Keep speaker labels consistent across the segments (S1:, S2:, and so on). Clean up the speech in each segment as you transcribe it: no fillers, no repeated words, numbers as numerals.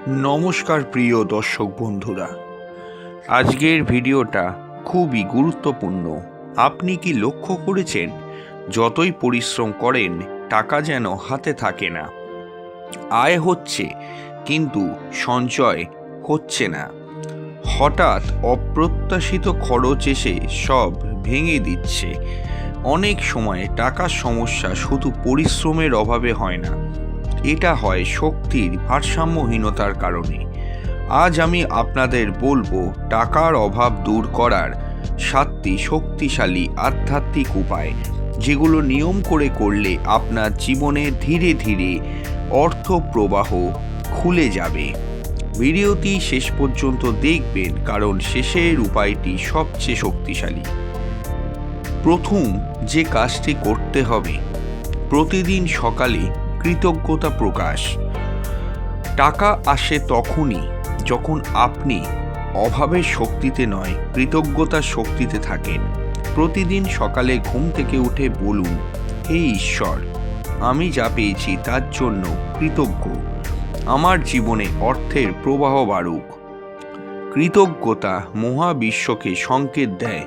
S1: নমস্কার প্রিয় দর্শক বন্ধুরা, আজকের ভিডিওটা খুবই গুরুত্বপূর্ণ। আপনি কি লক্ষ্য করেছেন, যতই পরিশ্রম করেন টাকা যেন হাতে থাকে না? আয় হচ্ছে কিন্তু সঞ্চয় হচ্ছে না। হঠাৎ অপ্রত্যাশিত খরচ এসে সব ভেঙে দিচ্ছে। অনেক সময় টাকার সমস্যা শুধু পরিশ্রমের অভাবে হয় না, এটা হয় শক্তির ভারসাম্যহীনতার কারণে। আজ আমি আপনাদের বলবো টাকার অভাব দূর করার 7টি শক্তিশালী আধ্যাত্মিক উপায়, যেগুলো নিয়ম করে করলে আপনার জীবনে ধীরে ধীরে অর্থ প্রবাহ খুলে যাবে। ভিডিওটি শেষ পর্যন্ত দেখবেন, কারণ শেষের উপায়টি সবচেয়ে শক্তিশালী। প্রথম যে কাজটি করতে হবে, প্রতিদিন সকালে কৃতজ্ঞতা প্রকাশ। টাকা আসে তখনই যখন আপনি অভাবের শক্তিতে নয়, কৃতজ্ঞতার শক্তিতে থাকেন। প্রতিদিন সকালে ঘুম থেকে উঠে বলুন, হে ঈশ্বর, আমি যা পেয়েছি তার জন্য কৃতজ্ঞ। আমার জীবনে অর্থের প্রবাহ বাড়ুক। কৃতজ্ঞতা মহাবিশ্বকে সংকেত দেয়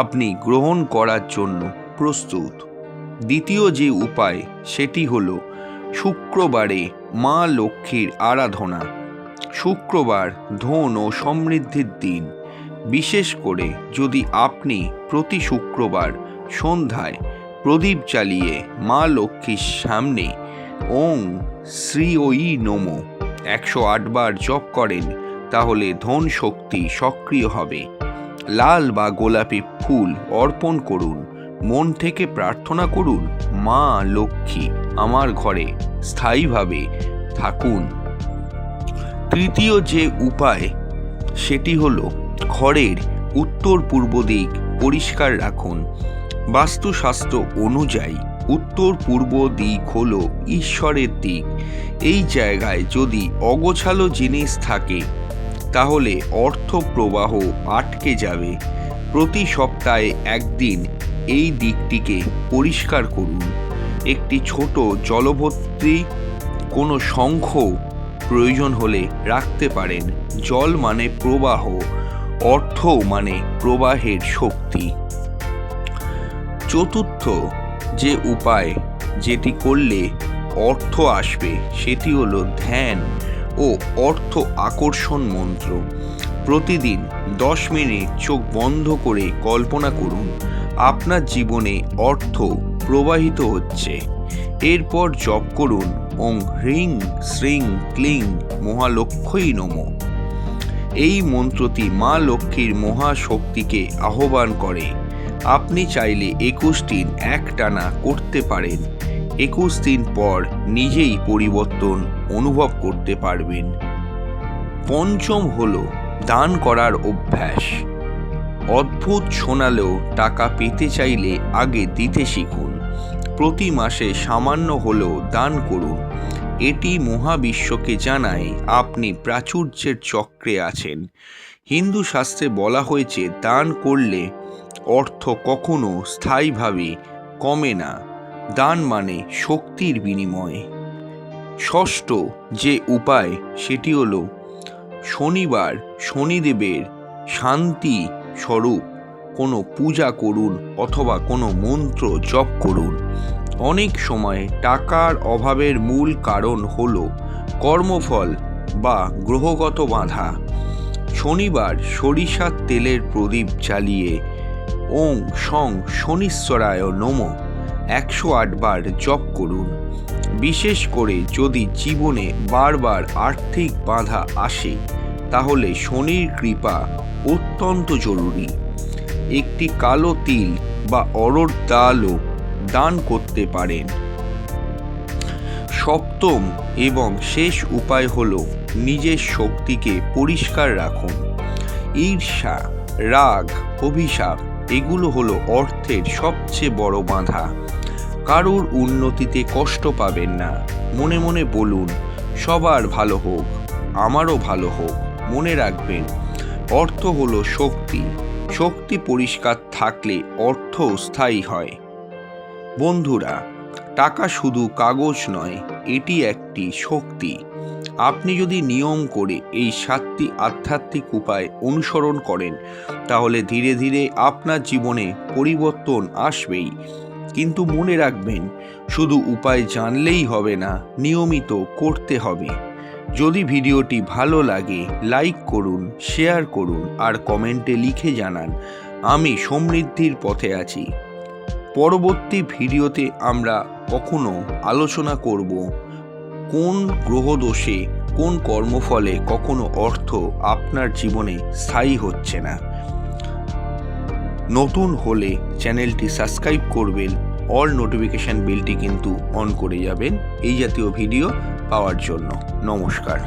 S1: আপনি গ্রহণ করার জন্য প্রস্তুত। দ্বিতীয় যে উপায়, সেটি হলো শুক্রবারে মা লক্ষ্মীর আরাধনা। শুক্রবার ধন ও সমৃদ্ধির দিন। বিশেষ করে যদি আপনি প্রতি শুক্রবার সন্ধ্যায় প্রদীপ জ্বালিয়ে মা লক্ষ্মীর সামনে ওং শ্রী ওই নমো 108 বার জপ করেন, তাহলে ধন শক্তি সক্রিয় হবে। লাল বা গোলাপি ফুল অর্পণ করুন। মন থেকে প্রার্থনা করুন, মা লক্ষ্মী আমার ঘরে স্থায়ীভাবে থাকুন। তৃতীয় যে উপায়, সেটি হলো ঘরের উত্তর পূর্ব দিক পরিষ্কার রাখুন। বাস্তুশাস্ত্র অনুযায়ী উত্তর পূর্ব দিক হলো ঈশ্বরের দিক। এই জায়গায় যদি অগোছালো জিনিস থাকে, তাহলে অর্থ প্রবাহ আটকে যাবে। প্রতি সপ্তাহে একদিন এই দিকটিকে পরিষ্কার করুন। একটি ছোট জলভর্তি কোনো শঙ্খ প্রয়োজন হলে রাখতে পারেন। জল মানে প্রবাহ, অর্থ মানে প্রবাহের শক্তি। চতুর্থ যে উপায়, যেটি করলে অর্থ আসবে, সেটি হলো ধ্যান ও অর্থ আকর্ষণ মন্ত্র। প্রতিদিন 10 মিনিট চোখ বন্ধ করে কল্পনা করুন আপনার জীবনে অর্থ প্রবাহিত হচ্ছে। এরপর জপ করুন ওং হ্রিং শ্রিং ক্লিং মহালক্ষ্মী নমঃ। এই মন্ত্রটি মা লক্ষ্মীর মহাশক্তিকে আহ্বান করে। আপনি চাইলে 21 দিন একটানা করতে পারেন। 21 দিন পর নিজেই পরিবর্তন অনুভব করতে পারবেন। পঞ্চম হলো দান করার অভ্যাস। অদ্ভুত শোনালেও টাকা পেতে চাইলে আগে দিতে শিখুন। প্রতি মাসে সামান্য হলেও দান করুন। এটি মহাবিশ্বকে জানায় আপনি প্রাচুর্যের চক্রে আছেন। হিন্দু শাস্ত্রে বলা হয়েছে, দান করলে অর্থ কখনো স্থায়ীভাবে কমে না। দান মানে শক্তির বিনিময়। ষষ্ঠ যে উপায়, সেটি হলো শনিবার শনিদেবের শান্তি স্বরূপ কোনো পূজা করুন অথবা কোনো মন্ত্র জপ করুন। অনেক সময় টাকার অভাবের মূল কারণ হলো কর্মফল বা গ্রহগত বাধা। শনিবার সরিষার তেলের প্রদীপ জ্বালিয়ে ওং সং শনিশ্বরায় নমঃ 108 বার জপ করুন। বিশেষ করে যদি জীবনে বারবার আর্থিক বাধা আসে, তাহলে শনির কৃপা অত্যন্ত জরুরি। একটি কালো তিল বা অরহর ডালও দান করতে পারেন। সপ্তম এবং শেষ উপায় হলো নিজের শক্তিকে পরিষ্কার রাখুন। ঈর্ষা, রাগ, অভিশাপ এগুলো হলো অর্থের সবচেয়ে বড় বাধা। কারোর উন্নতিতে কষ্ট পাবেন না। মনে মনে বলুন, সবার ভালো হোক, আমারও ভালো হোক। মনে রাখবেন, অর্থ হলো শক্তি। শক্তি পরিষ্কার থাকলে অর্থ স্থায়ী হয়। বন্ধুরা, টাকা শুধু কাগজ নয়, এটি একটি শক্তি। আপনি যদি নিয়ম করে এই 7টি আধ্যাত্মিক উপায় অনুসরণ করেন তাহলে ধীরে ধীরে আপনার জীবনে পরিবর্তন আসবেই। কিন্তু মনে রাখবেন, শুধু উপায় জানলেই হবে না, নিয়মিত করতে হবে। যদি ভিডিওটি ভালো লাগে লাইক করুন, শেয়ার করুন আর কমেন্টে লিখে জানান আমি সমৃদ্ধির পথে আছি। পরবর্তী ভিডিওতে আমরা কখনো আলোচনা করব কোন গ্রহদোষে কোন কর্মফলে কখনো অর্থ আপনার জীবনে স্থায়ী হচ্ছে না। নতুন হলে চ্যানেলটি সাবস্ক্রাইব করবেন, অল নোটিফিকেশন বেলটি কিন্তু অন করে যাবেন এই জাতীয় ভিডিও পাওয়ার জন্য। নমস্কার।